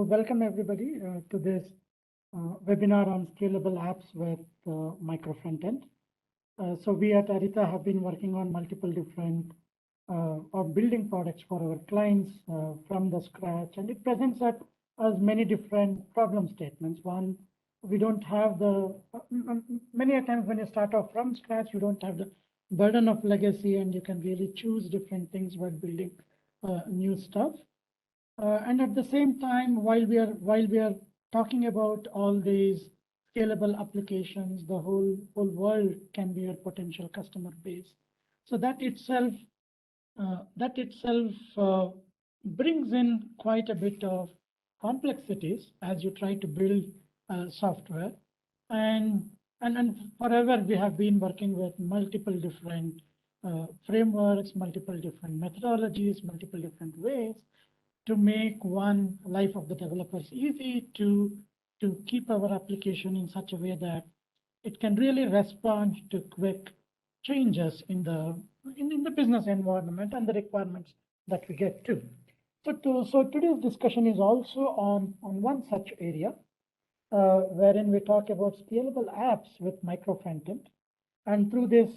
welcome everybody to this webinar on scalable apps with Microfrontend. So we at Arita have been working on multiple different or building products for our clients from the scratch, and it presents us as many different problem statements. One, we don't have the many a times when you start off from scratch, you don't have the burden of legacy, and you can really choose different things while building new stuff. And at the same time, while we are talking about all these scalable applications, the whole world can be a potential customer base. So that itself brings in quite a bit of complexities as you try to build software. And forever we have been working with multiple different frameworks, multiple different methodologies, multiple different ways to make one life of the developers easy, to keep our application in such a way that it can really respond to quick changes in the business environment and the requirements that we get to. So today's discussion is also on one such area, wherein we talk about scalable apps with Microfrontend, and through this,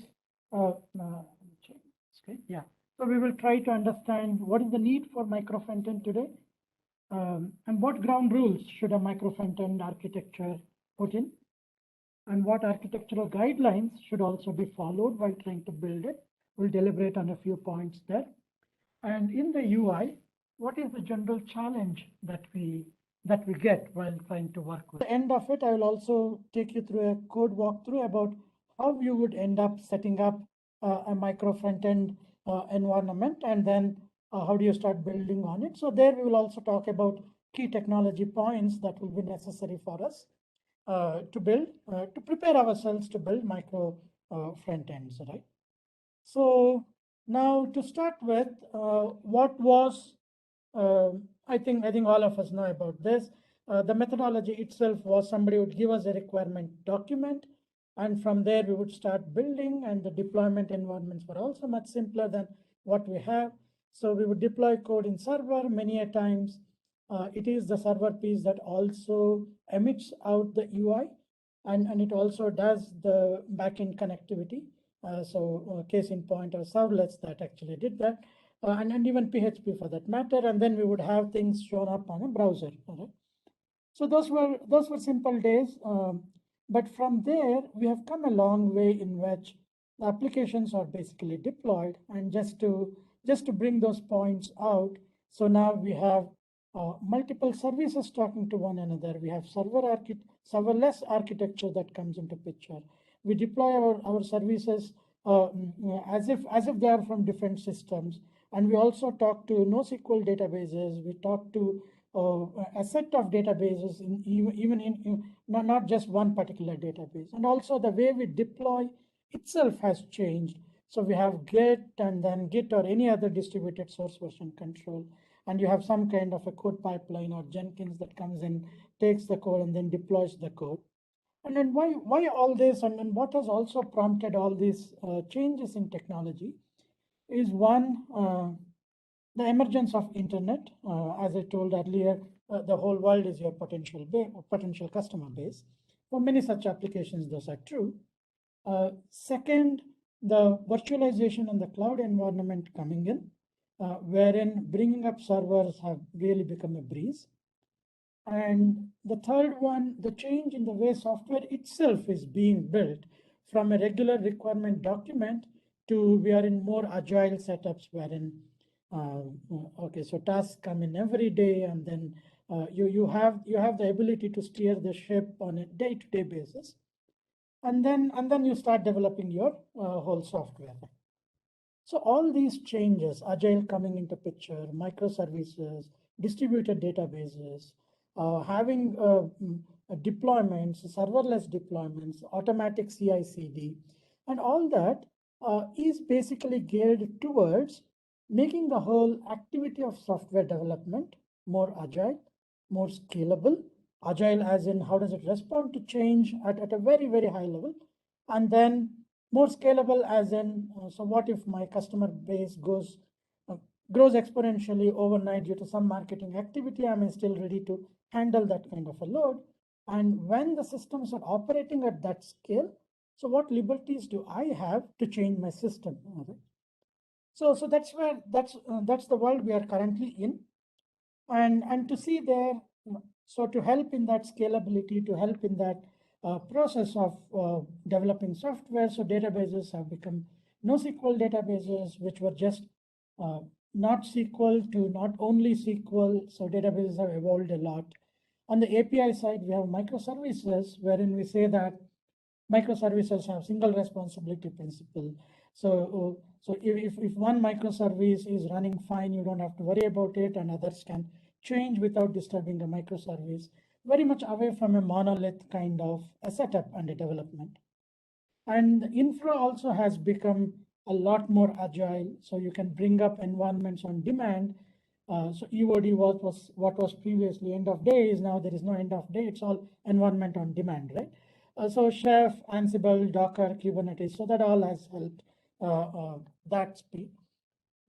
So we will try to understand what is the need for Microfrontend today, and what ground rules should a Microfrontend architecture put in, and what architectural guidelines should also be followed while trying to build it. We'll deliberate on a few points there. And in the UI, what is the general challenge that we get while trying to work with? At the end of it, I will also take you through a code walkthrough about how you would end up setting up a Microfrontend environment, and then how do you start building on it. So there we will also talk about key technology points that will be necessary for us to build, to prepare ourselves to build Microfrontends, right? So now to start with, what was, I think all of us know about this. The methodology itself was somebody would give us a requirement document, and from there we would start building, and the deployment environments were also much simpler than what we have. So we would deploy code in server. Many a times it is the server piece that also emits out the UI, and it also does the backend connectivity. So case in point or servlets that actually did that, and even PHP for that matter. And then we would have things shown up on a browser. Right? So those were simple days. But from there, we have come a long way in which the applications are basically deployed. And just to bring those points out, so now we have multiple services talking to one another. We have serverless architecture that comes into picture. We deploy our services as if they are from different systems. And we also talk to NoSQL databases. We talk to a set of databases, even in not just one particular database. And also the way we deploy itself has changed. So we have Git, and then Git or any other distributed source version control. And you have some kind of a code pipeline or Jenkins that comes in, takes the code, and then deploys the code. And then why all this, and then what has also prompted all these changes in technology is one, the emergence of internet. As I told earlier, the whole world is your potential customer base. For many such applications, those are true. Second, the virtualization and the cloud environment coming in, wherein bringing up servers have really become a breeze. And the third one, the change in the way software itself is being built from a regular requirement document to we are in more agile setups, wherein so tasks come in every day, and then you have the ability to steer the ship on a day-to-day basis, and then you start developing your whole software. So all these changes, Agile coming into picture, microservices, distributed databases, having deployments, serverless deployments, automatic CI/CD, and all that is basically geared towards making the whole activity of software development more agile, more scalable. Agile as in how does it respond to change at a very, very high level, and then more scalable as in, so what if my customer base grows exponentially overnight due to some marketing activity? Am I still ready to handle that kind of a load. And when the systems are operating at that scale, so what liberties do I have to change my system? Right? So that's where that's the world we are currently in, and to see there, so to help in that scalability, to help in that process of developing software, so databases have become NoSQL databases, which were just uh, not SQL to not only SQL. So databases have evolved a lot. On the API side, we have microservices, wherein we say that microservices have single responsibility principle. So if one microservice is running fine, you don't have to worry about it, and others can change without disturbing the microservice. Very much away from a monolith kind of a setup and a development. And infra also has become a lot more agile, so you can bring up environments on demand. So EOD was what was previously end of days. Now there is no end of day. It's all environment on demand, right? So Chef, Ansible, Docker, Kubernetes. So that all has helped that speed.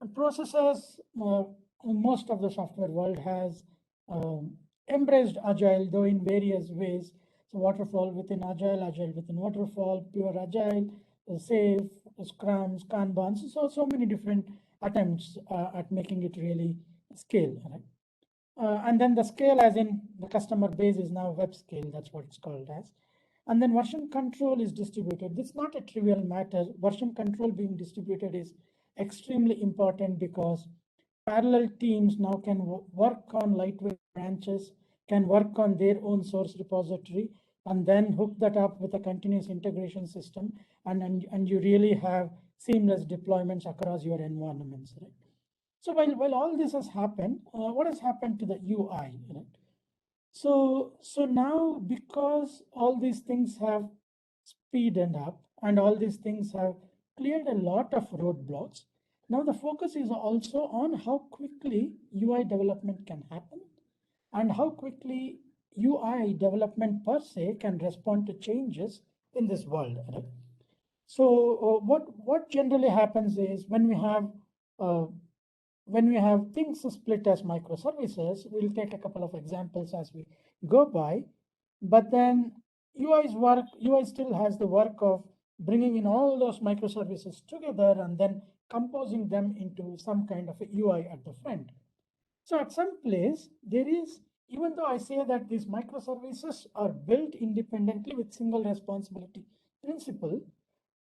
And processes, most of the software world has embraced Agile, though in various ways. So waterfall within Agile, Agile within waterfall, pure Agile, safe, Scrums, Kanban. So many different attempts at making it really scale. Right? And then the scale, as in the customer base, is now web scale. That's what it's called as. And then version control is distributed. This is not a trivial matter. Version control being distributed is extremely important because parallel teams now can work on lightweight branches, can work on their own source repository, and then hook that up with a continuous integration system. And you really have seamless deployments across your environments, right? So while all this has happened, what has happened to the UI, right? So now, because all these things have speeded up and all these things have cleared a lot of roadblocks, now the focus is also on how quickly UI development can happen and how quickly UI development per se can respond to changes in this world. Right? So what generally happens is uh, when we have things split as microservices, we'll take a couple of examples as we go by, but then UI still has the work of bringing in all those microservices together and then composing them into some kind of a UI at the front. So at some place, there is, even though I say that these microservices are built independently with single responsibility principle,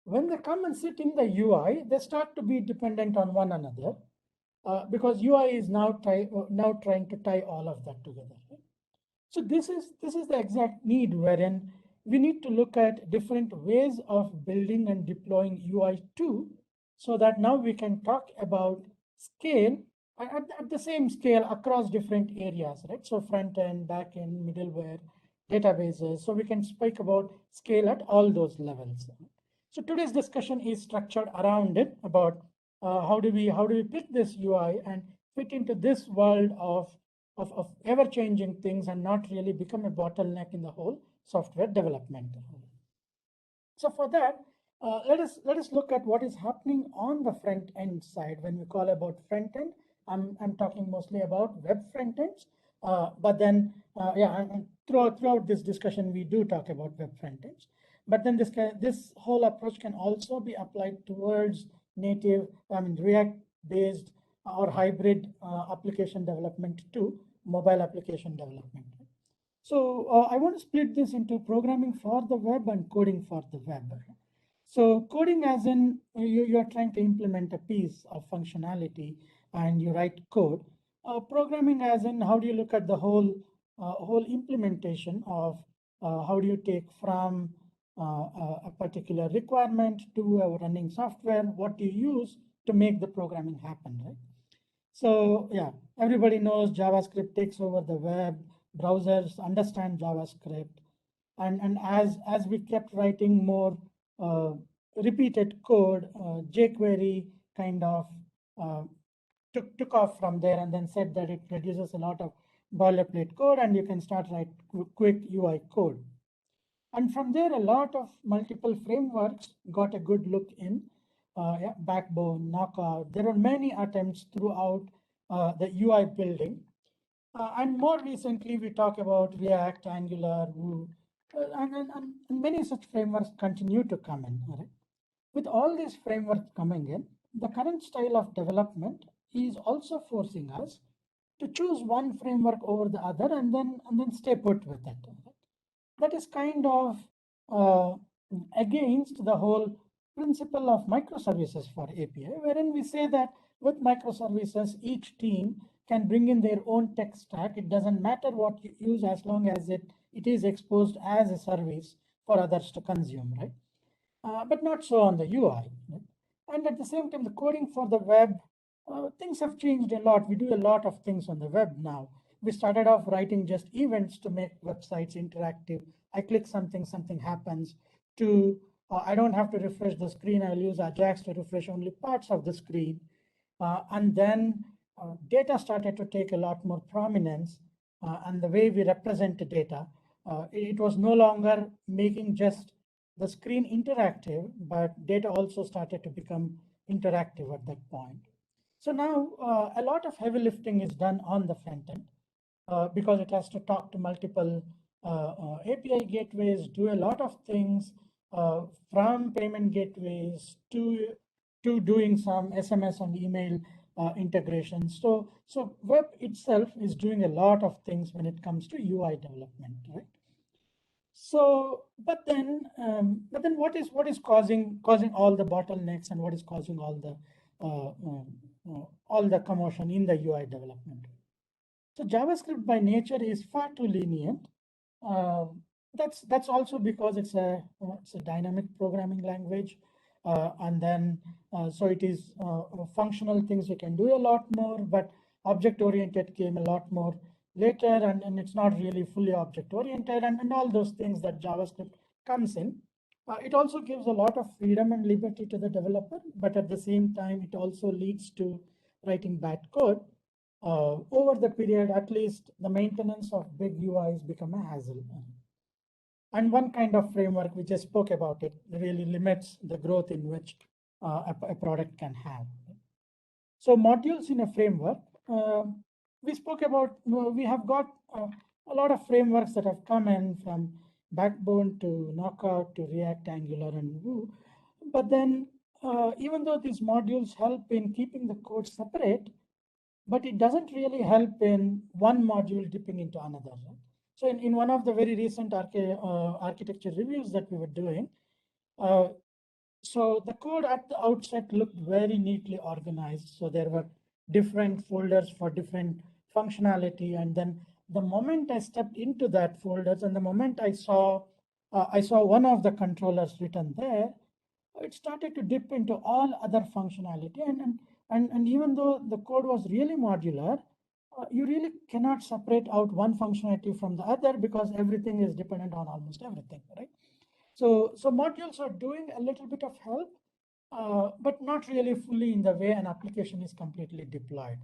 when they come and sit in the UI, they start to be dependent on one another because UI is now trying to tie all of that together. Right? So this is the exact need wherein we need to look at different ways of building and deploying UI too, so that now we can talk about scale at the same scale across different areas, right? So front end, back end, middleware, databases. So we can speak about scale at all those levels. So today's discussion is structured around it about how do we pick this UI and fit into this world of ever-changing things and not really become a bottleneck in the whole software development. So for that, let us look at what is happening on the front end side. When we call about front end, I'm talking mostly about web front ends. But then, throughout this discussion, we do talk about web front ends. But then this whole approach can also be applied towards native, React-based or hybrid application development too, mobile application development. So I want to split this into programming for the web and coding for the web. So coding, as in you're trying to implement a piece of functionality and you write code. Programming, as in how do you look at the whole implementation of how do you take from a particular requirement to a running software? What do you use to make the programming happen, right? So yeah, everybody knows JavaScript takes over the web. Browsers understand JavaScript, and as we kept writing more repeated code, jQuery kind of uh, took off from there, and then said that it reduces a lot of boilerplate code, and you can start write quick UI code. And from there, a lot of multiple frameworks got a good look in. Backbone, Knockout. There were many attempts throughout the UI building. And more recently, we talk about React, Angular, Vue, and many such frameworks continue to come in. Right? With all these frameworks coming in, the current style of development is also forcing us to choose one framework over the other and then stay put with it. Right? That is kind of uh, against the whole principle of microservices for API, wherein we say that with microservices, each team can bring in their own tech stack. It doesn't matter what you use as long as it is exposed as a service for others to consume, right? But not so on the UI. Right? And at the same time, the coding for the web, things have changed a lot. We do a lot of things on the web now. We started off writing just events to make websites interactive. I click something, something happens. To I don't have to refresh the screen. I'll use Ajax to refresh only parts of the screen. And then data started to take a lot more prominence. And the way we represent the data, it was no longer making just the screen interactive, but data also started to become interactive at that point. So now a lot of heavy lifting is done on the front end because it has to talk to multiple API gateways, do a lot of things from payment gateways to doing some SMS and email integration. So web itself is doing a lot of things when it comes to UI development, right? So, but then what is causing all the bottlenecks and what is causing all the commotion in the UI development? So JavaScript by nature is far too lenient. Uh, that's also because it's a dynamic programming language, and then so it is functional things you can do a lot more, but object oriented came a lot more later, and it's not really fully object oriented, and all those things that JavaScript comes in. It also gives a lot of freedom and liberty to the developer, but at the same time, it also leads to writing bad code. Over the period, at least the maintenance of big UIs become a hassle. And one kind of framework, we just spoke about it, really limits the growth in which a product can have. So modules in a framework, we spoke about, we have got a lot of frameworks that have come in from Backbone to Knockout to React, Angular, and Vue. But then even though these modules help in keeping the code separate, but it doesn't really help in one module dipping into another. Right? So in one of the very recent architecture reviews that we were doing, uh, so the code at the outset looked very neatly organized. So there were different folders for different functionality. And then the moment I stepped into that folders and the moment I saw one of the controllers written there, it started to dip into all other functionality. And even though the code was really modular, you really cannot separate out one functionality from the other because everything is dependent on almost everything, right? So modules are doing a little bit of help, but not really fully in the way an application is completely deployed.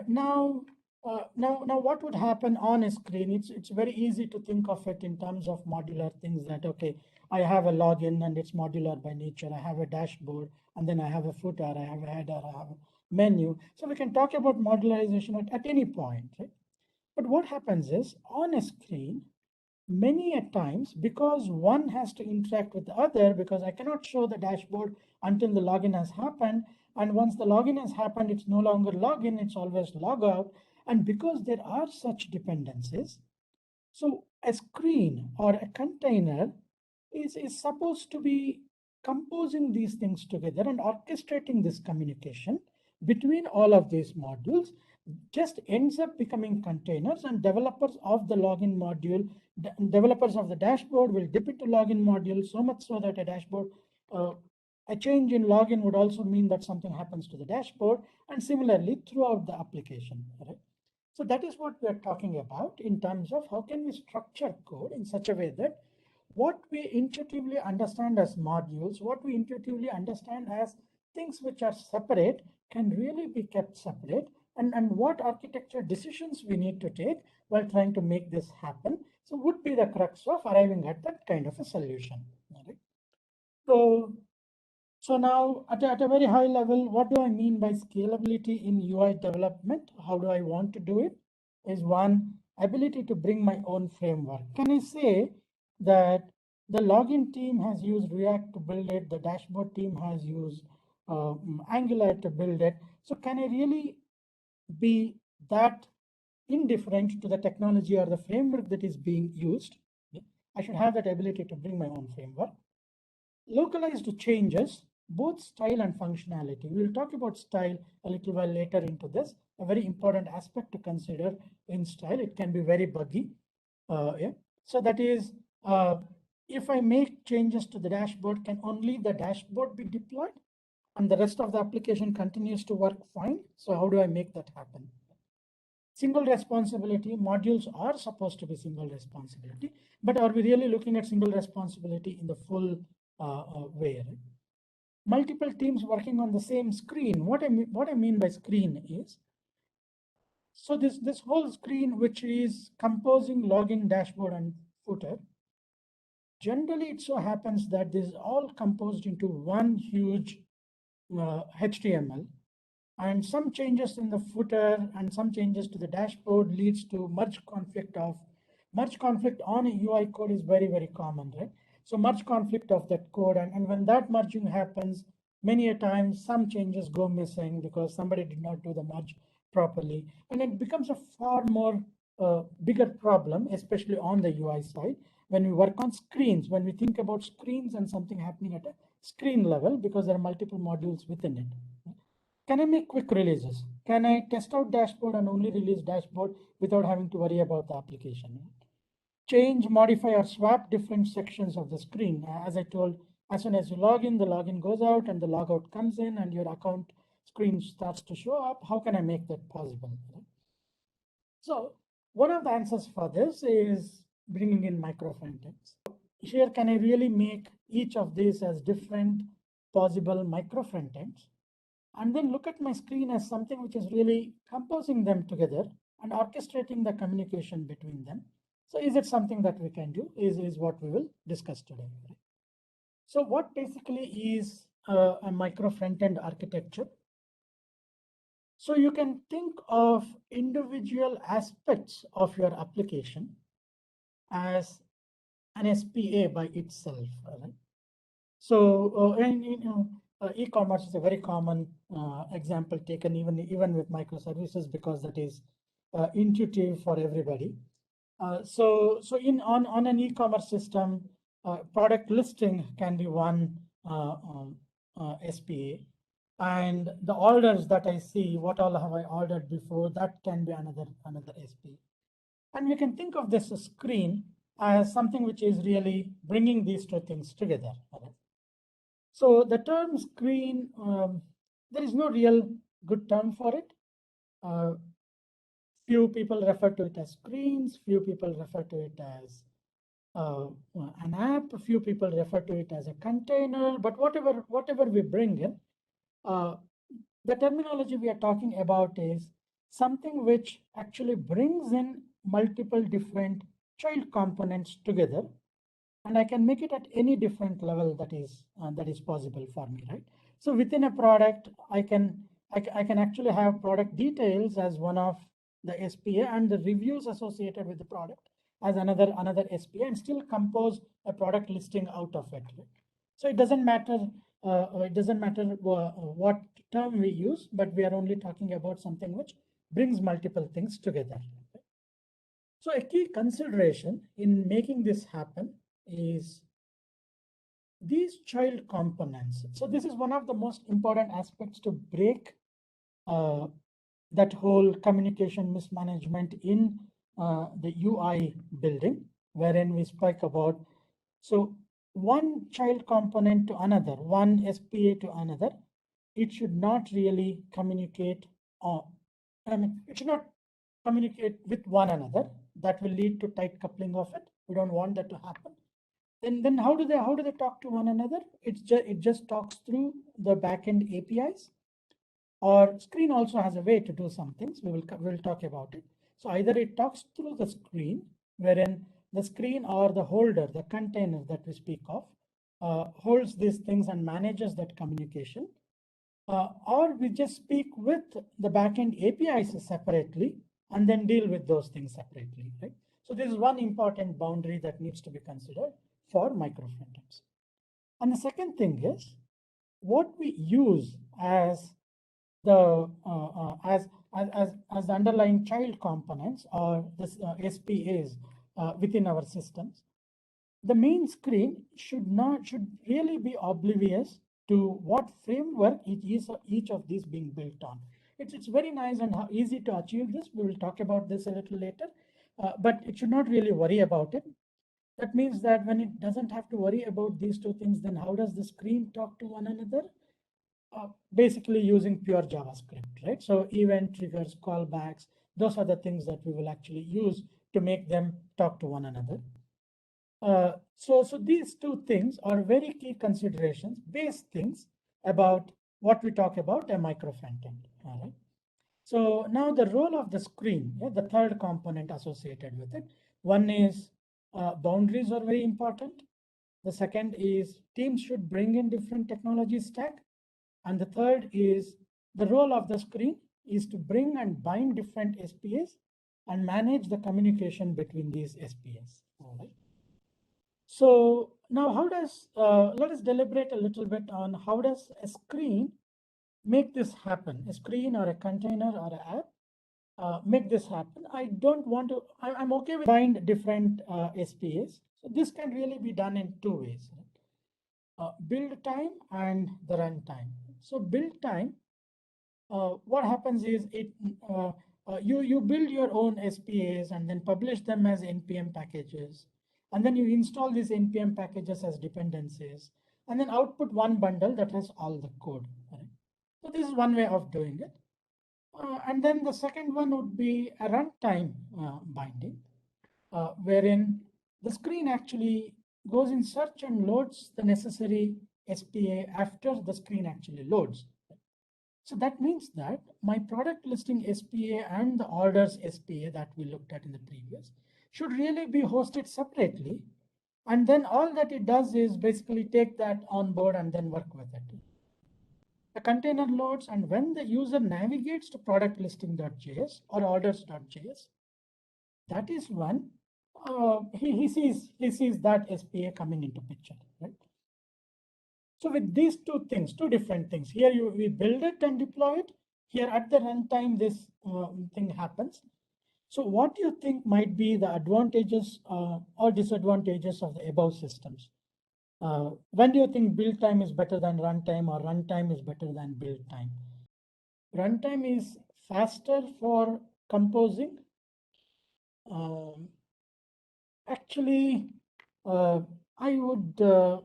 Now, what would happen on a screen? It's very easy to think of it in terms of modular things that, okay, I have a login and it's modular by nature. I have a dashboard and then I have a footer, I have a header, I have a menu. So we can talk about modularization at any point, right? But what happens is on a screen, many a times, because one has to interact with the other, because I cannot show the dashboard until the login has happened. And once the login has happened, it's no longer login, it's always log out. And because there are such dependencies, so a screen or a container is supposed to be composing these things together and orchestrating this communication between all of these modules just ends up becoming containers, and developers of the login module, developers of the dashboard will dip into login module so much so that a dashboard, a change in login would also mean that something happens to the dashboard, and similarly throughout the application, right? So that is what we are talking about in terms of how can we structure code in such a way that what we intuitively understand as modules, what we intuitively understand as things which are separate can really be kept separate, and what architecture decisions we need to take while trying to make this happen. So would be the crux of arriving at that kind of a solution. Right? So So now at a very high level, what do I mean by scalability in UI development? How do I want to do it? Is one, ability to bring my own framework. Can I say that the login team has used React to build it, the dashboard team has used Angular to build it. So can I really be that indifferent to the technology or the framework that is being used? I should have that ability to bring my own framework. Localized changes, both style and functionality. We'll talk about style a little while later into this. A very important aspect to consider in style. It can be very buggy. Yeah. So that is, if I make changes to the dashboard, can only the dashboard be deployed and the rest of the application continues to work fine? So how do I make that happen? Single responsibility, modules are supposed to be single responsibility, but are we really looking at single responsibility in the full way? Right? Multiple teams working on the same screen. What I mean by screen is, so this whole screen, which is composing login, dashboard, and footer, generally it so happens that this is all composed into one huge HTML. And some changes in the footer and some changes to the dashboard leads to merge conflict on a UI code is very, very common, right? So merge conflict of that code. And when that merging happens, many a times some changes go missing because somebody did not do the merge properly. And it becomes a far more bigger problem, especially on the UI side, when we work on screens, when we think about screens and something happening at a screen level, because there are multiple modules within it. Can I make quick releases? Can I test out dashboard and only release dashboard without having to worry about the application? Change, modify, or swap different sections of the screen. As I told, as soon as you log in, the login goes out and the logout comes in and your account screen starts to show up. How can I make that possible? So one of the answers for this is bringing in Microfrontends. Here, can I really make each of these as different possible Microfrontends? And then look at my screen as something which is really composing them together and orchestrating the communication between them. So is it something that we can do is what we will discuss today. So what basically is a micro front-end architecture? So you can think of individual aspects of your application as an SPA by itself. Right? So e-commerce is a very common example taken even with microservices because that is intuitive for everybody. So on an e-commerce system, product listing can be one SPA, and the orders that I see, what all have I ordered before, that can be another SPA. And we can think of this screen as something which is really bringing these two things together. So the term screen, there is no real good term for it. Few people refer to it as screens, few people refer to it as an app, a few people refer to it as a container, but whatever we bring in, the terminology we are talking about is something which actually brings in multiple different child components together, and I can make it at any different level that is possible for me, right? So within a product, I can actually have product details as one of the SPA and the reviews associated with the product as another SPA, and still compose a product listing out of it. Right? So it doesn't matter what term we use, but we are only talking about something which brings multiple things together. Right? So a key consideration in making this happen is these child components. So this is one of the most important aspects to break that whole communication mismanagement in the UI building, wherein we spoke about. So one child component to another, one SPA to another, it should not really communicate, it should not communicate with one another. That will lead to tight coupling of it. We don't want that to happen. Then how do they talk to one another? It just talks through the backend APIs, or screen also has a way to do some things. We'll talk about it. So either it talks through the screen, wherein the screen or the holder, the container that we speak of, holds these things and manages that communication, or we just speak with the backend APIs separately and then deal with those things separately, right? So this is one important boundary that needs to be considered for microfrontends. And the second thing is what we use as the as the underlying child components or the SPAs within our systems. The main screen should really be oblivious to what framework each of these being built on. It's very nice and easy to achieve this. We will talk about this a little later, but it should not really worry about it. That means that when it doesn't have to worry about these two things, then how does the screen talk to one another? Basically using pure JavaScript, right? So event triggers, callbacks, those are the things that we will actually use to make them talk to one another. So these two things are very key considerations, base things about what we talk about a microfrontend. All right. So now the role of the screen, the third component associated with it. One is boundaries are very important. The second is teams should bring in different technology stack. And the third is the role of the screen is to bring and bind different SPAs and manage the communication between these SPAs. All right. So now how does, let us deliberate a little bit on how does a screen make this happen, a screen or a container or an app make this happen. I don't want to, I'm okay with bind different SPAs. So this can really be done in two ways, right? Build time and the run time. So build time, what happens is you build your own SPAs and then publish them as NPM packages. And then you install these NPM packages as dependencies and then output one bundle that has all the code. Right? So this is one way of doing it. And then the second one would be a runtime binding, wherein the screen actually goes in search and loads the necessary SPA after the screen actually loads. So that means that my product listing SPA and the orders SPA that we looked at in the previous should really be hosted separately. And then all that it does is basically take that on board and then work with it. The container loads, and when the user navigates to product listing.js or orders.js, that is when he sees that SPA coming into picture, right? So with these two things, two different things, here we build it and deploy it. Here at the runtime, this thing happens. So what do you think might be the advantages or disadvantages of the above systems? When do you think build time is better than runtime or runtime is better than build time? Runtime is faster for composing. Actually, I would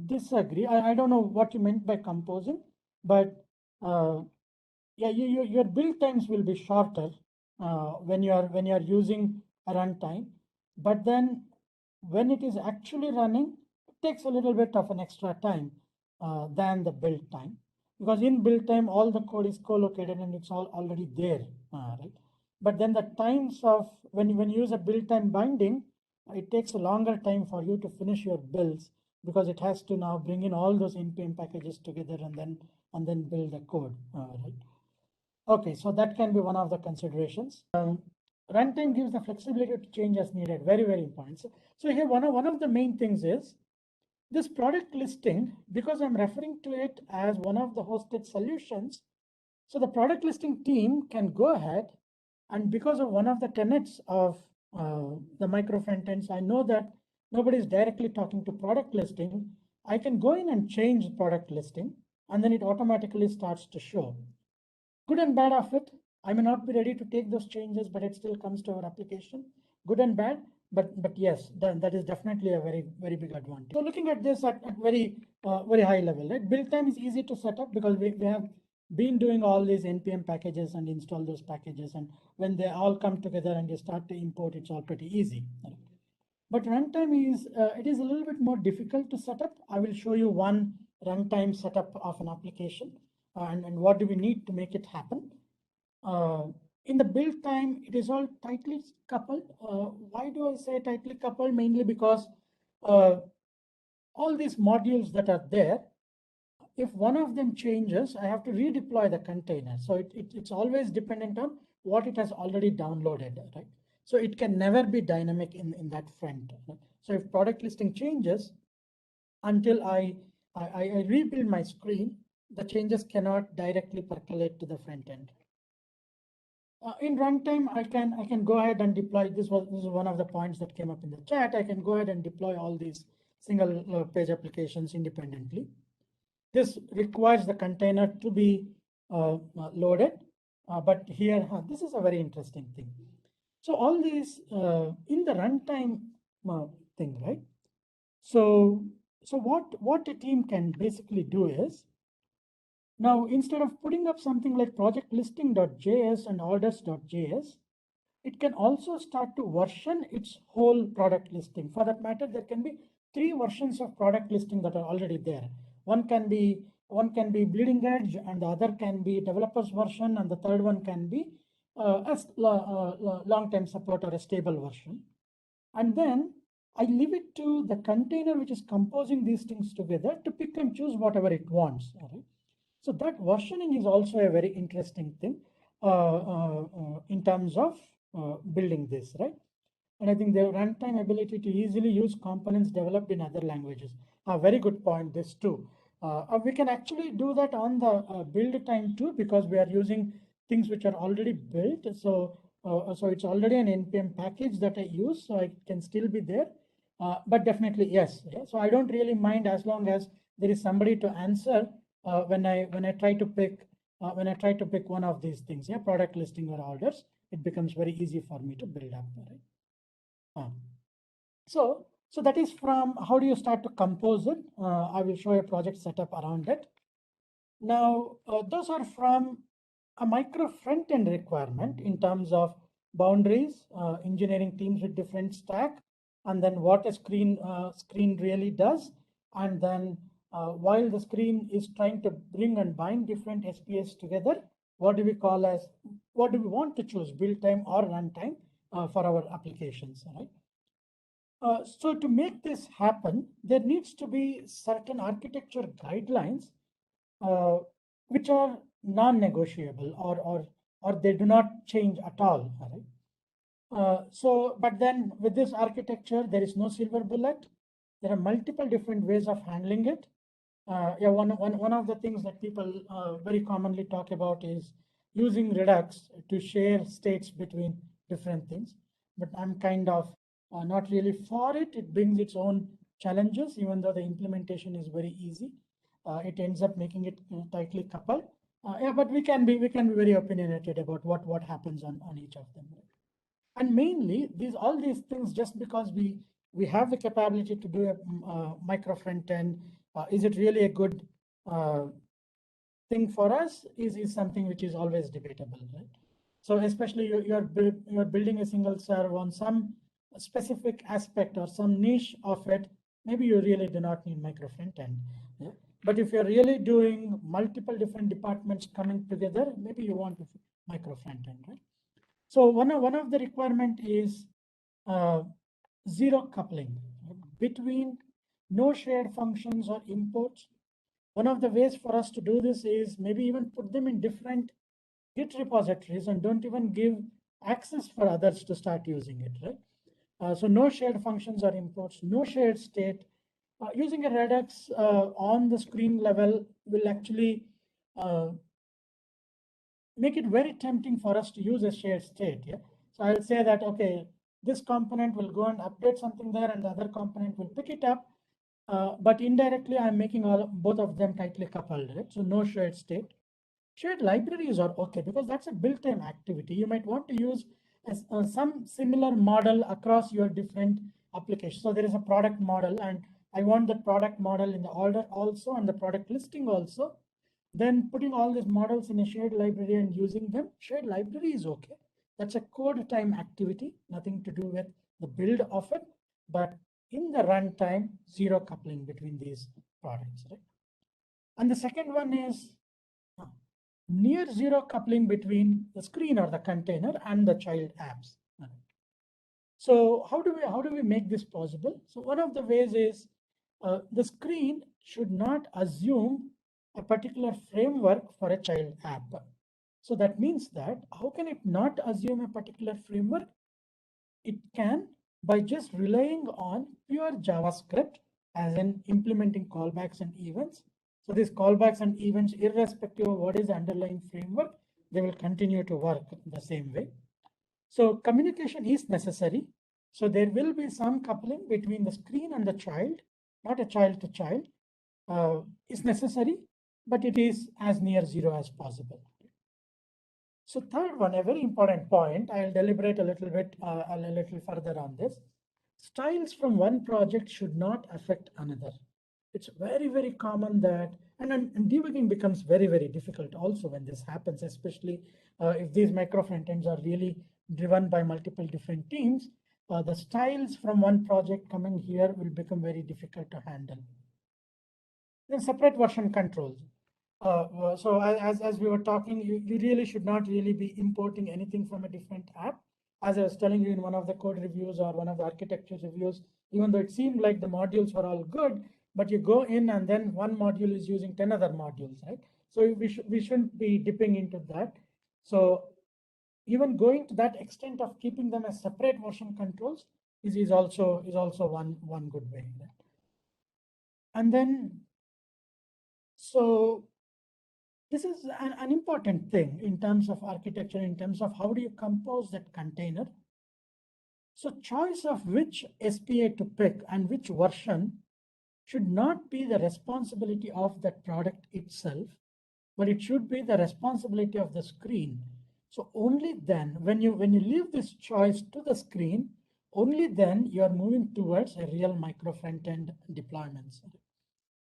disagree. I don't know what you meant by composing, but yeah, your build times will be shorter when you are using a runtime. But then when it is actually running, it takes a little bit of an extra time than the build time, because in build time all the code is co-located and it's all already there, right? But then the times of when you use a build time binding, it takes a longer time for you to finish your builds because it has to now bring in all those npm packages together and then build the code, right? Okay, so that can be one of the considerations. Runtime gives the flexibility to change as needed. Very, very important. So here one of the main things is this product listing, because I'm referring to it as one of the hosted solutions. So the product listing team can go ahead, and because of one of the tenets of the microfrontends, I know that nobody is directly talking to product listing. I can go in and change product listing, and then it automatically starts to show. Good and bad of it. I may not be ready to take those changes, but it still comes to our application. Good and bad, but yes, that is definitely a very big advantage. So looking at this at very high level, right? Build time is easy to set up because we have been doing all these npm packages and install those packages, and when they all come together and you start to import, it's all pretty easy. But runtime is it is a little bit more difficult to set up. I will show you one runtime setup of an application and what do we need to make it happen. In the build time, it is all tightly coupled. Why do I say tightly coupled? Mainly because all these modules that are there, if one of them changes, I have to redeploy the container. So it's always dependent on what it has already downloaded, right? So it can never be dynamic in that front. Right? So if product listing changes, until I rebuild my screen, the changes cannot directly percolate to the front end. In runtime, I can go ahead and deploy. This is one of the points that came up in the chat. I can go ahead and deploy all these single page applications independently. This requires the container to be loaded, but here this is a very interesting thing. So all these in the runtime thing, right? So what a team can basically do is, now instead of putting up something like project listing.js and orders.js, it can also start to version its whole product listing. For that matter, there can be 3 versions of product listing that are already there. One can be bleeding edge, and the other can be developer's version, and the third one can be a long-term support or a stable version. And then I leave it to the container which is composing these things together to pick and choose whatever it wants. All right? So that versioning is also a very interesting thing in terms of building this, right? And I think the runtime ability to easily use components developed in other languages. A very good point, this too. We can actually do that on the build time too, because we are using things which are already built. So it's already an NPM package that I use, so I can still be there. But definitely, yes. Yeah? So I don't really mind as long as there is somebody to answer when I try to pick one of these things, yeah, product listing or orders. It becomes very easy for me to build up, right? So that is from how do you start to compose it. I will show a project setup around it. Now, those are from a micro front-end requirement in terms of boundaries, engineering teams with different stack, and then what a screen really does. And then while the screen is trying to bring and bind different SPS together, what do we want to choose, build time or runtime for our applications, right? So to make this happen, there needs to be certain architecture guidelines which are non-negotiable, or they do not change at all. Right? But then with this architecture, there is no silver bullet. There are multiple different ways of handling it. Yeah, one of the things that people very commonly talk about is using Redux to share states between different things. But I'm kind of not really for it. It brings its own challenges, even though the implementation is very easy. It ends up making it tightly coupled. Yeah, but we can be very opinionated about what happens on each of them. Right? And mainly all these things, just because we have the capability to do a micro front end, is it really a good thing for us? Is something which is always debatable, right? So especially you're building a single serve on some specific aspect or some niche of it, maybe you really do not need micro front end. Yeah? But if you're really doing multiple different departments coming together, maybe you want a micro front end, right? So one of the requirement is zero coupling between no shared functions or imports. One of the ways for us to do this is maybe even put them in different Git repositories and don't even give access for others to start using it, right? So no shared functions or imports, no shared state. Using a Redux on the screen level will actually make it very tempting for us to use a shared state. Yeah? So I'll say that, okay, this component will go and update something there and the other component will pick it up. But indirectly, I'm making both of them tightly coupled, right? So no shared state. Shared libraries are okay because that's a built-in activity. You might want to use some similar model across your different applications. So there is a product model, and I want the product model in the order also and the product listing also. Then putting all these models in a shared library and using them, shared library is okay. That's a code time activity, nothing to do with the build of it. But in the runtime, zero coupling between these products, right? And the second one is near zero coupling between the screen or the container and the child apps. So how do we make this possible? So one of the ways is the screen should not assume a particular framework for a child app. So that means that how can it not assume a particular framework? It can by just relying on pure JavaScript as in implementing callbacks and events. So these callbacks and events, irrespective of what is the underlying framework, they will continue to work the same way. So communication is necessary. So there will be some coupling between the screen and the child, not a child to child, is necessary, but it is as near zero as possible. So third one, a very important point, I'll deliberate a little bit, a little further on this. Styles from one project should not affect another. It's very, very common that, and debugging becomes very, very difficult also when this happens, especially if these micro frontends are really driven by multiple different teams. The styles from one project coming here will become very difficult to handle. Then separate version controls. So as we were talking, you really should not really be importing anything from a different app. As I was telling you in one of the code reviews or one of the architecture reviews, even though it seemed like the modules were all good, but you go in and then one module is using 10 other modules, right? So we shouldn't be dipping into that. So even going to that extent of keeping them as separate version controls is also one good way. Right? And then so this is an important thing in terms of architecture, in terms of how do you compose that container. So choice of which SPA to pick and which version should not be the responsibility of that product itself, but it should be the responsibility of the screen. So only then, when you leave this choice to the screen, only then you are moving towards a real micro front-end deployments.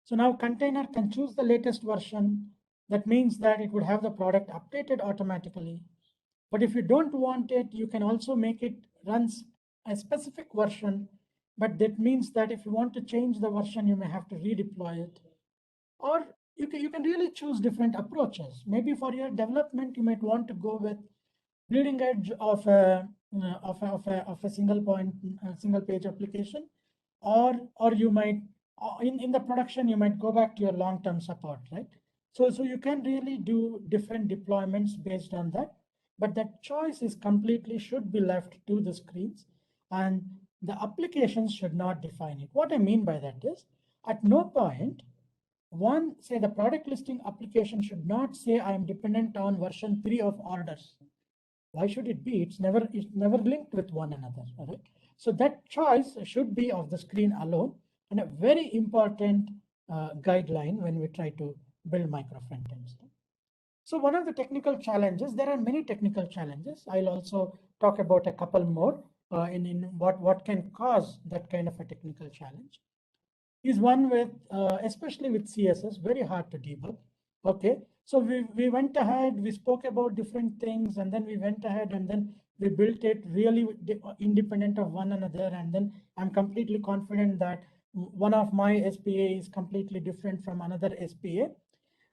So now container can choose the latest version. That means that it would have the product updated automatically. But if you don't want it, you can also make it runs a specific version. But that means that if you want to change the version, you may have to redeploy it. Or you can really choose different approaches. Maybe for your development, you might want to go with bleeding edge of a single point, single page application, or you might in the production you might go back to your long-term support, right? So you can really do different deployments based on that, but that choice is completely should be left to the screens, and the applications should not define it. What I mean by that is, at no point one say the product listing application should not say I am dependent on version 3 of orders. Why should it be? It's never linked with one another. Right? So that choice should be of the screen alone, and a very important guideline when we try to build micro frontends. So one of the technical challenges, there are many technical challenges. I'll also talk about a couple more in what can cause that kind of a technical challenge. Is one with, especially with CSS, very hard to debug. Okay, so we went ahead, we spoke about different things, and then we went ahead and then we built it really independent of one another. And then I'm completely confident that one of my SPA is completely different from another SPA.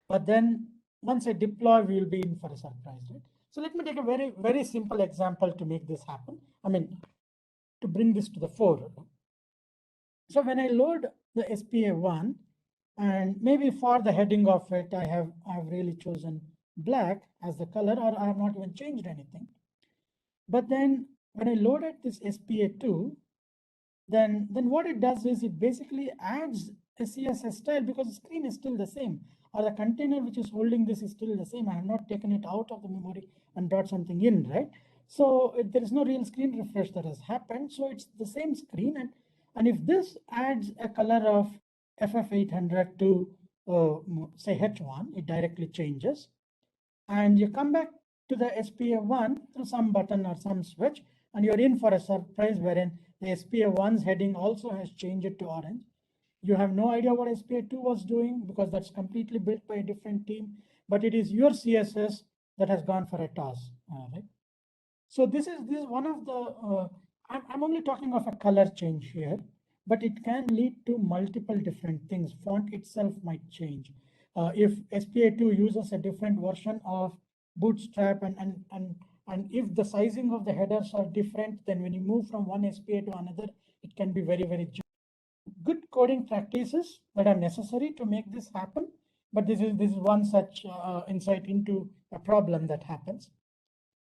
But then once I deploy, we will be in for a surprise, right? So let me take a very, very simple example to make this happen. I mean, to bring this to the fore. So when I load the SPA1, and maybe for the heading of it, I've really chosen black as the color, or I have not even changed anything. But then when I loaded this SPA2, then what it does is it basically adds a CSS style because the screen is still the same, or the container which is holding this is still the same. I have not taken it out of the memory and brought something in, right? So there is no real screen refresh that has happened. So it's the same screen, and if this adds a color of FF800 to say H1, it directly changes. And you come back to the SPA1 through some button or some switch, and you're in for a surprise wherein the SPA1's heading also has changed to orange. You have no idea what SPA2 was doing because that's completely built by a different team, but it is your CSS that has gone for a toss, right? So this is one of the, I'm only talking of a color change here, but it can lead to multiple different things. Font itself might change. If SPA2 uses a different version of Bootstrap and if the sizing of the headers are different, then when you move from one SPA to another, it can be very, very good coding practices that are necessary to make this happen. But this is one such insight into a problem that happens.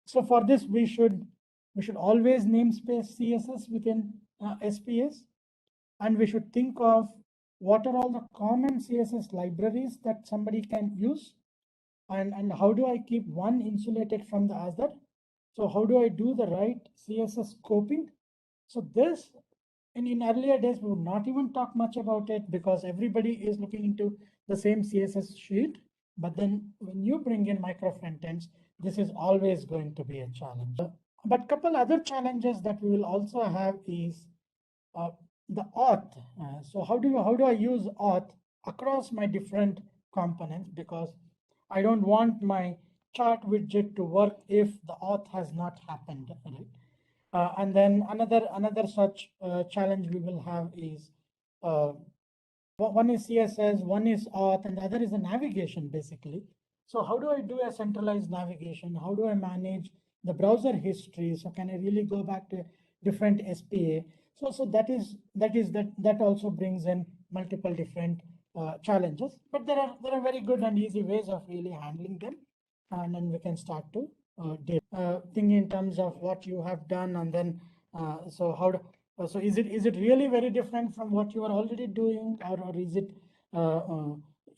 So for this, we should always namespace CSS within SPS, and we should think of what are all the common CSS libraries that somebody can use, and how do I keep one insulated from the other. So how do I do the right CSS scoping? So this, in earlier days, we would not even talk much about it because everybody is looking into the same CSS sheet. But then when you bring in microfrontends, this is always going to be a challenge. But couple other challenges that we will also have is the auth. So how do I use auth across my different components? Because I don't want my chart widget to work if the auth has not happened, right? And then another such challenge we will have is one is CSS, one is auth, and the other is a navigation basically. So how do I do a centralized navigation? How do I manage the browser history? So can I really go back to different SPA? So that also brings in multiple different challenges. But there are very good and easy ways of really handling them, and then we can start to think in terms of what you have done, and then so is it really very different from what you are already doing, or is it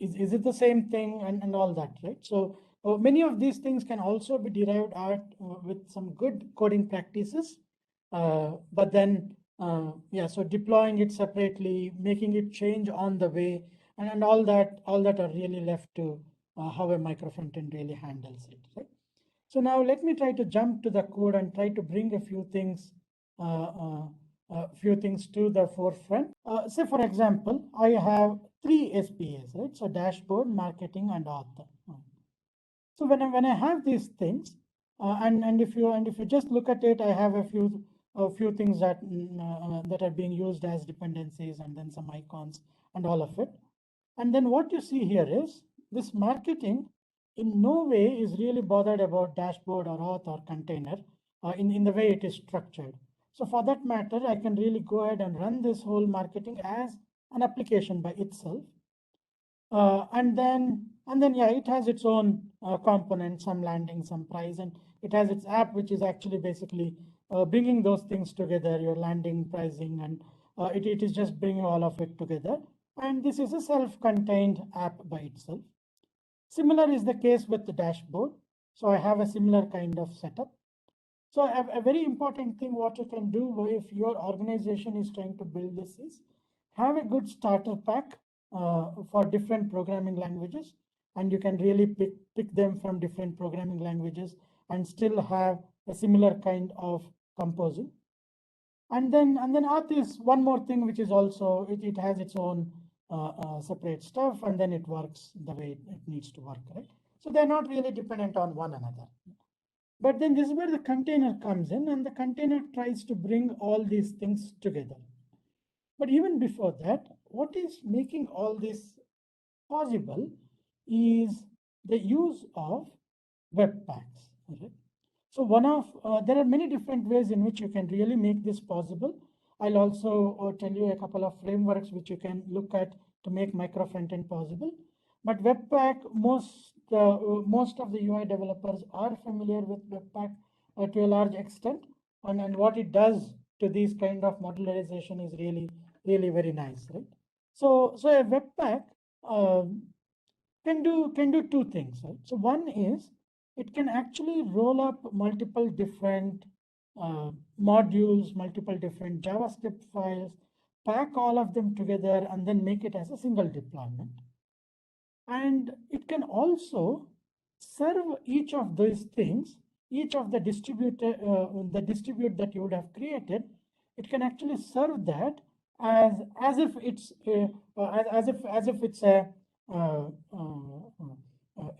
is it the same thing, and all that, right? So many of these things can also be derived out with some good coding practices, but then yeah, so deploying it separately, making it change on the way, and all that are really left to how a microfrontend really handles it, right? So now let me try to jump to the code and try to bring a few things to the forefront. Say for example, I have 3 SPAs, right? So dashboard, marketing, and author. So when I have these things, and if you just look at it, I have a few things that that are being used as dependencies, and then some icons and all of it. And then what you see here is this marketing in no way is really bothered about dashboard or auth or container in the way it is structured. So for that matter, I can really go ahead and run this whole marketing as an application by itself. And then yeah, it has its own components, some landing, some price, and it has its app, which is actually basically bringing those things together, your landing, pricing, and it is just bringing all of it together. And this is a self-contained app by itself. Similar is the case with the dashboard. So I have a similar kind of setup. So a very important thing what you can do if your organization is trying to build this is have a good starter pack for different programming languages, and you can really pick them from different programming languages and still have a similar kind of composing. And then auth is one more thing, which is also it has its own separate stuff, and then it works the way it needs to work, right? So they're not really dependent on one another. But then this is where the container comes in, and the container tries to bring all these things together. But even before that, what is making all this possible is the use of webpacks. Okay? So there are many different ways in which you can really make this possible. I'll also tell you a couple of frameworks which you can look at to make microfrontend possible. But Webpack, most of the UI developers are familiar with Webpack to a large extent, and what it does to these kind of modularization is really very nice, right? So a Webpack can do two things, right? So one is it can actually roll up multiple different modules, multiple different JavaScript files, pack all of them together, and then make it as a single deployment. And it can also serve each of these things, each of the distribute that you would have created. It can actually serve that as if it's it's a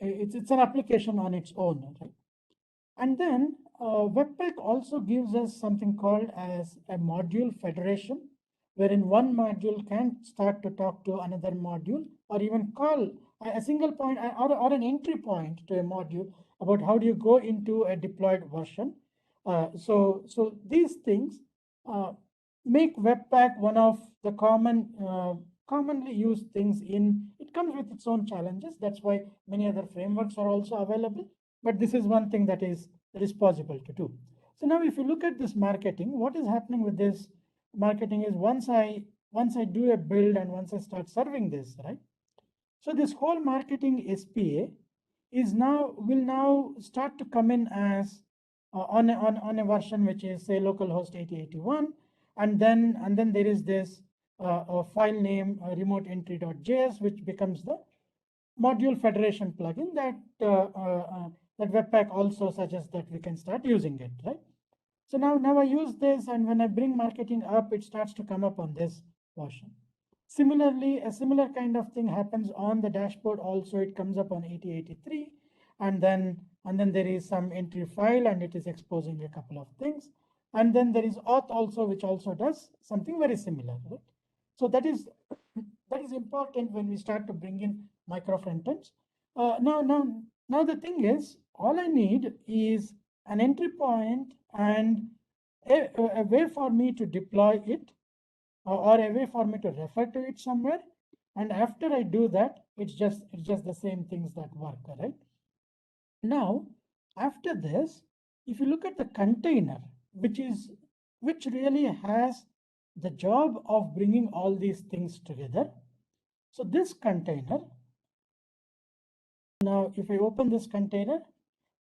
it's an application on its own, right? And then Webpack also gives us something called as a module federation, wherein one module can start to talk to another module, or even call a single point or an entry point to a module about how do you go into a deployed version. So these things make Webpack one of the commonly used things in. It comes with its own challenges. That's why many other frameworks are also available. But this is one thing that is possible to do. So now, if you look at this marketing, what is happening with this marketing is once I do a build and once I start serving this, right? So this whole marketing SPA will now start to come in as on a version which is say localhost 8081, and then there is this file name remote entry.js, which becomes the module federation plugin that Webpack also suggests that we can start using it, right? So now I use this, and when I bring marketing up, it starts to come up on this version. Similarly, a similar kind of thing happens on the dashboard also. It comes up on 8083, and then there is some entry file, and it is exposing a couple of things. And then there is auth also, which also does something very similar, right? So that is important when we start to bring in microfrontends. Now the thing is, all I need is an entry point and a way for me to deploy it, or a way for me to refer to it somewhere. And after I do that, it's just the same things that work, right? Now, after this, if you look at the container, which really has the job of bringing all these things together. So this container, now if I open this container,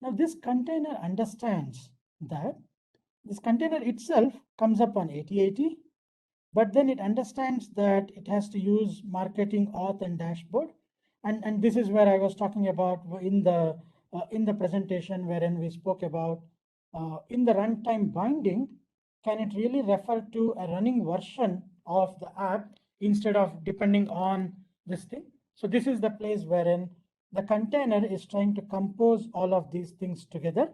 now this container understands that this container itself comes up on 8080, but then it understands that it has to use marketing, auth, and dashboard. And this is where I was talking about in the presentation, wherein we spoke about in the runtime binding, can it really refer to a running version of the app instead of depending on this thing? So this is the place wherein the container is trying to compose all of these things together.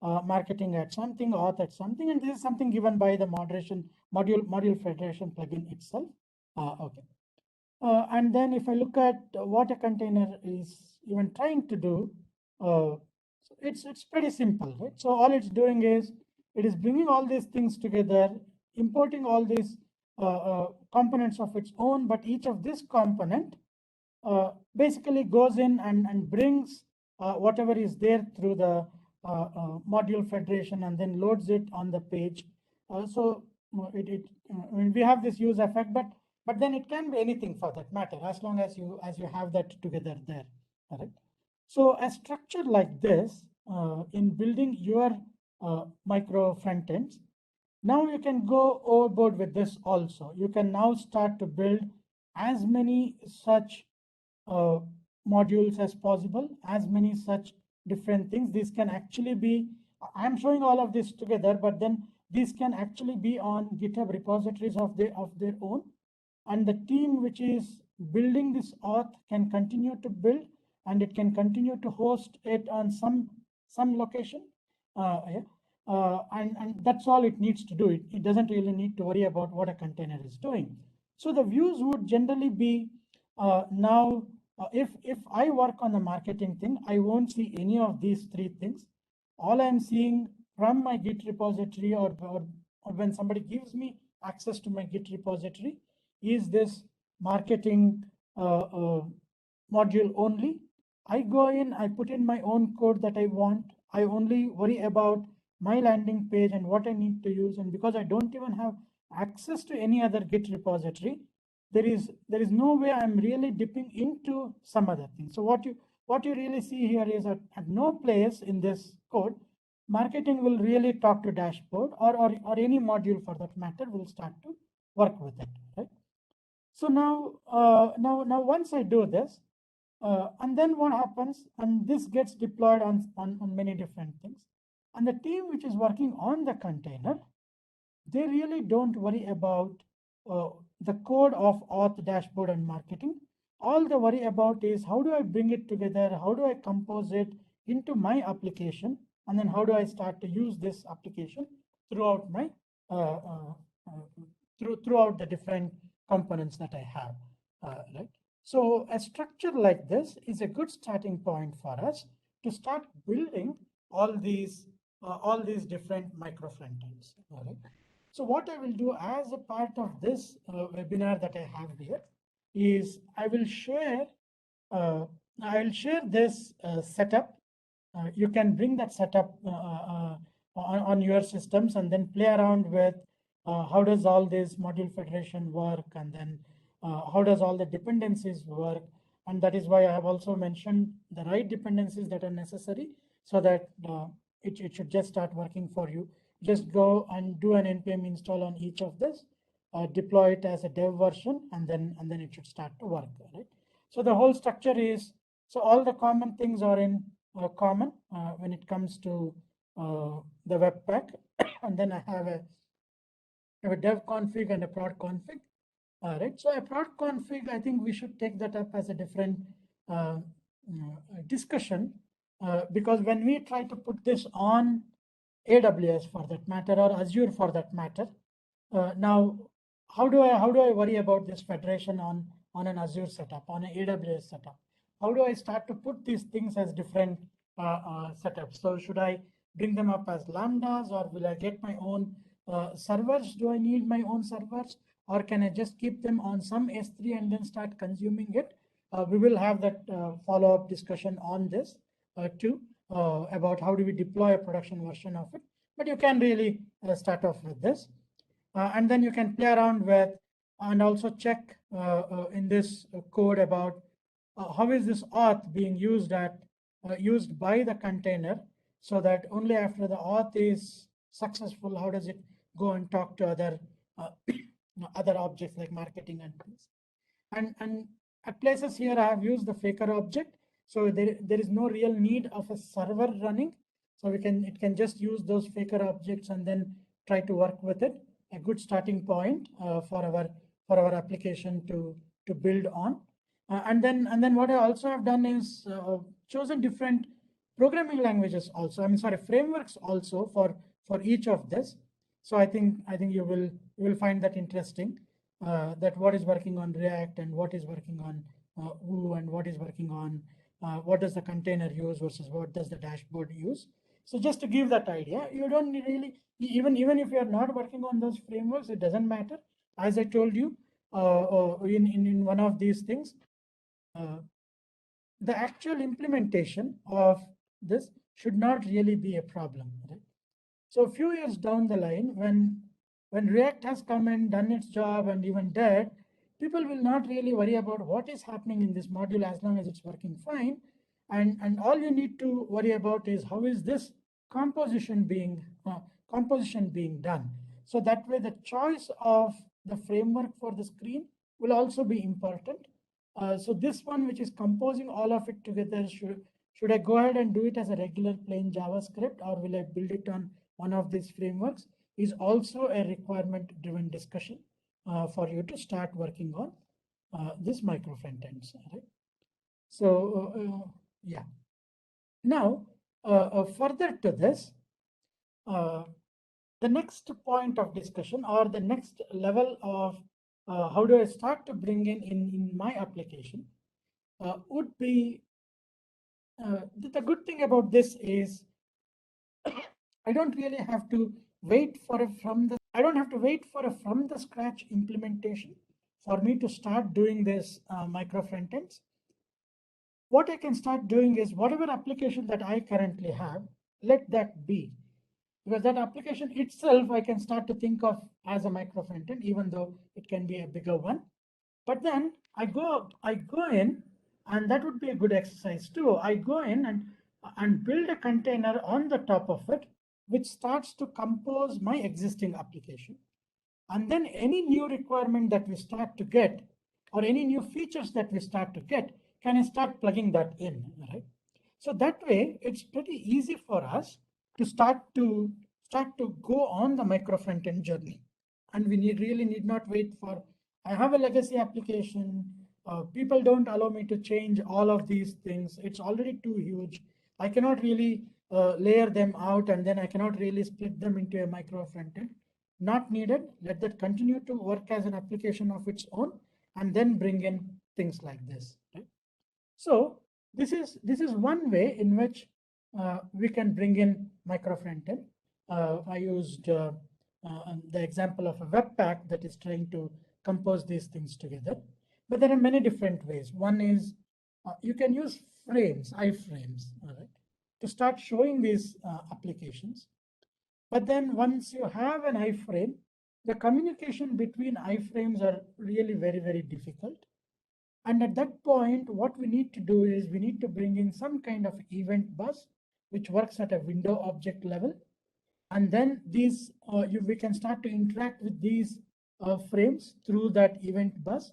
Marketing at something, auth at something, and this is something given by the module federation plugin itself. Okay. And then if I look at what a container is even trying to do, it's pretty simple, right? So all it's doing is it is bringing all these things together, importing all these components of its own, but each of this component basically goes in and brings whatever is there through the module federation and then loads it on the page. So I mean, we have this use effect, but then it can be anything for that matter, as long as you have that together there. All right. So a structure like this in building your micro front ends, now you can go overboard with this also. You can now start to build as many such modules as possible, as many such different things. This can actually be, I'm showing all of this together, but then these can actually be on GitHub repositories of their own. And the team which is building this auth can continue to build, and it can continue to host it on some location. And that's all it needs to do. It doesn't really need to worry about what a container is doing. So the views would generally be now, if I work on the marketing thing, I won't see any of these three things. All I'm seeing from my Git repository, or when somebody gives me access to my Git repository, is this marketing module only. I go in, I put in my own code that I want. I only worry about my landing page and what I need to use. And because I don't even have access to any other Git repository, there is no way I'm really dipping into some other thing. So what you really see here is at no place in this code, marketing will really talk to dashboard, or any module for that matter will start to work with it, right? So now once I do this, and then what happens, and this gets deployed on many different things, and the team which is working on the container, they really don't worry about the code of auth, dashboard, and marketing. All they worry about is how do I bring it together, how do I compose it into my application, and then how do I start to use this application throughout my throughout the different components that I have, right? So a structure like this is a good starting point for us to start building all these different micro front ends. All right. So what I will do as a part of this webinar that I have here is I will share this setup. You can bring that setup on your systems and then play around with how does all this module federation work, and then how does all the dependencies work. And that is why I have also mentioned the right dependencies that are necessary so that it should just start working for you. Just go and do an npm install on each of this, deploy it as a dev version, and then it should start to work, right? So the whole structure is, so all the common things are in common when it comes to the webpack. And then I have a dev config and a prod config. Right, so a prod config, I think we should take that up as a different discussion, because when we try to put this on AWS for that matter, or Azure for that matter, now how do I worry about this federation on an Azure setup, on an AWS setup? How do I start to put these things as different setups? So should I bring them up as lambdas, or will I get my own servers? Do I need my own servers, or can I just keep them on some S3 and then start consuming it? We will have that follow-up discussion on this too, about how do we deploy a production version of it. But you can really start off with this. And then you can play around with and also check in this code about how is this auth being used used by the container, so that only after the auth is successful, how does it go and talk to other other objects like marketing and things. And at places here I have used the faker object, so there is no real need of a server running, so it can just use those faker objects and then try to work with it. A good starting point for our application to build on. And then what I also have done is chosen different programming languages also. I mean, sorry, frameworks also for each of this. So I think you will find that interesting. That what is working on React and what is working on Vue and what is working on what does the container use versus what does the dashboard use. So just to give that idea, you don't really, even if you're not working on those frameworks, it doesn't matter. As I told you in one of these things, the actual implementation of this should not really be a problem, right? So a few years down the line, when React has come and done its job and even dead, people will not really worry about what is happening in this module as long as it's working fine. And all you need to worry about is how is this composition being done. So that way the choice of the framework for the screen will also be important. So this one, which is composing all of it together, should I go ahead and do it as a regular plain JavaScript, or will I build it on one of these frameworks, is also a requirement driven discussion for you to start working on this Microfrontends, right? So yeah. Now further to this, the next point of discussion, or the next level of how do I start to bring in my application would be the good thing about this is I don't really have to wait for from the scratch implementation for me to start doing this Microfrontends. What I can start doing is whatever application that I currently have, let that be. Because that application itself, I can start to think of as a Microfrontend, even though it can be a bigger one. But then I go in, and that would be a good exercise too. I go in and build a container on the top of it, which starts to compose my existing application. And then any new requirement that we start to get, or any new features that we start to get, can I start plugging that in, right? So that way, it's pretty easy for us to start to go on the Microfrontend journey. And we really need not wait for, I have a legacy application. People don't allow me to change all of these things. It's already too huge. I cannot really layer them out, and then I cannot really split them into a Microfrontend. Not needed. Let that continue to work as an application of its own, and then bring in things like this, right? So this is one way in which we can bring in Microfrontend. I used the example of a Webpack that is trying to compose these things together. But there are many different ways. One is you can use frames, iframes, all right, to start showing these applications. But then once you have an iframe, the communication between iframes are really very, very difficult. And at that point, what we need to do is we need to bring in some kind of event bus, which works at a window object level. And then these we can start to interact with these frames through that event bus,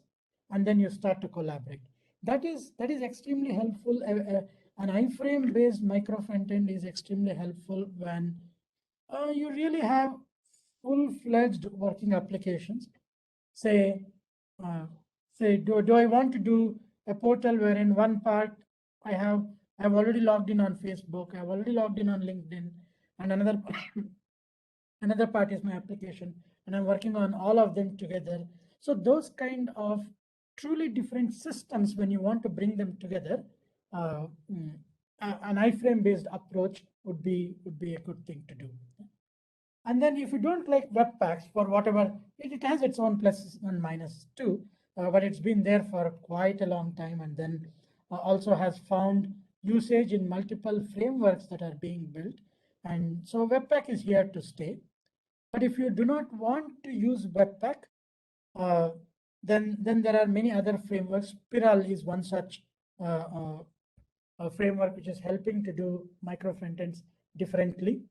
and then you start to collaborate. That is extremely helpful. An iframe based micro frontend is extremely helpful when you really have full-fledged working applications. Say, do I want to do a portal where in one part I've already logged in on Facebook, I've already logged in on LinkedIn, and another part is my application, and I'm working on all of them together. So those kind of truly different systems, when you want to bring them together, an iframe based approach would be a good thing to do. And then if you don't like Webpacks for whatever, it has its own pluses and minuses too, but it's been there for quite a long time, and then also has found usage in multiple frameworks that are being built. And so Webpack is here to stay. But if you do not want to use Webpack, then there are many other frameworks. Spiral is one such a framework which is helping to do micro frontends differently.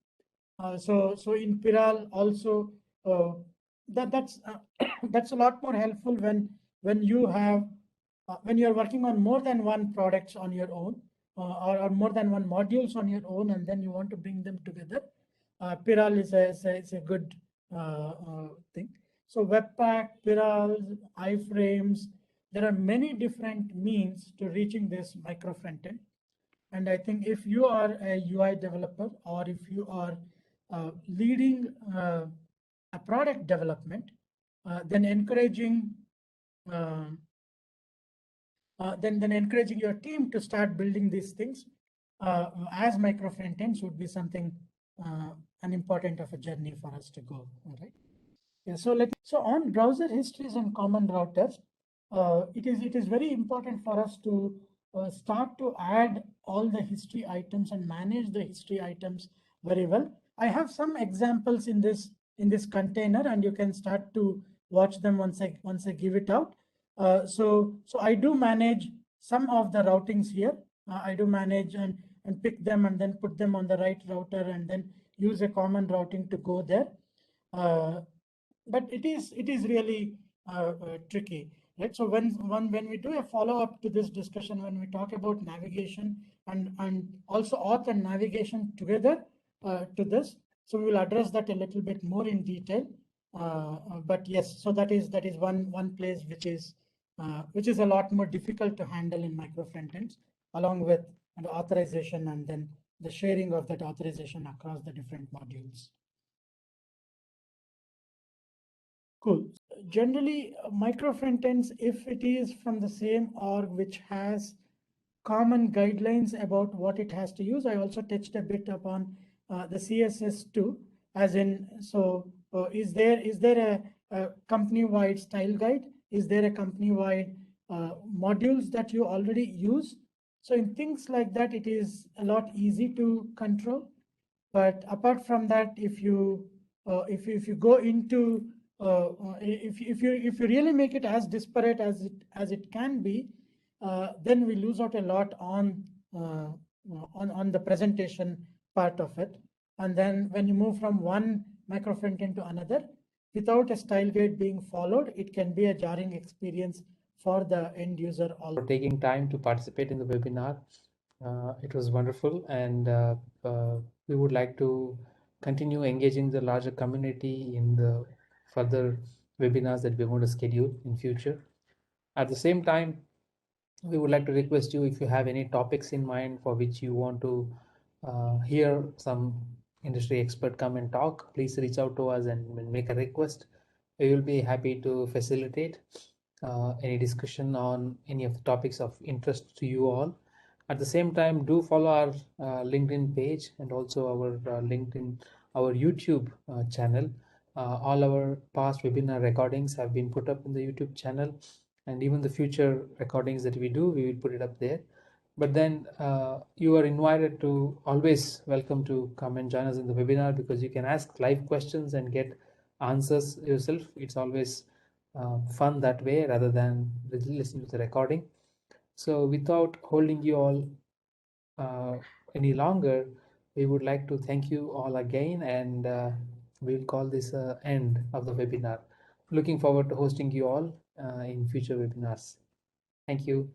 So in Piral also, that's that's a lot more helpful when you have when you're working on more than one products on your own, or more than one modules on your own, and then you want to bring them together. Piral is a good thing. So Webpack, Piral, iframes, there are many different means to reaching this micro frontend. And I think if you are a UI developer, or if you are leading a product development, then encouraging then encouraging your team to start building these things as micro frontends would be something an important of a journey for us to go. All right. Yeah. So on browser histories and common routers, it is very important for us to start to add all the history items and manage the history items very well. I have some examples in this container, and you can start to watch them once I give it out. So I do manage some of the routings here. I do manage and pick them and then put them on the right router, and then use a common routing to go there. But it is really tricky, right? So when we do a follow up to this discussion, when we talk about navigation and also auth and navigation together to this, so we will address that a little bit more in detail. But yes, so that is one place which is a lot more difficult to handle in micro frontends, along with the authorization and then the sharing of that authorization across the different modules. Cool. Generally, micro frontends, if it is from the same org which has common guidelines about what it has to use. I also touched a bit upon the CSS too, as in, so is there a company-wide style guide? Is there a company-wide modules that you already use? So in things like that, it is a lot easy to control. But apart from that, if you go into if you really make it as disparate as it can be, then we lose out a lot on the presentation part of it. And then when you move from one micro frontend to another, without a style guide being followed, it can be a jarring experience for the end user. For taking time to participate in the webinar. It was wonderful, and we would like to continue engaging the larger community in the further webinars that we're going to schedule in future. At the same time, we would like to request you, if you have any topics in mind for which you want to hear some industry expert come and talk, please reach out to us and make a request. We will be happy to facilitate any discussion on any of the topics of interest to you all. At the same time, do follow our LinkedIn page and also our our YouTube channel. All our past webinar recordings have been put up in the YouTube channel, and even the future recordings that we do, we will put it up there. But then you are invited to always welcome to come and join us in the webinar, because you can ask live questions and get answers yourself. It's always fun that way rather than listening to the recording. So without holding you all any longer, we would like to thank you all again, and we'll call this end of the webinar. Looking forward to hosting you all in future webinars. Thank you.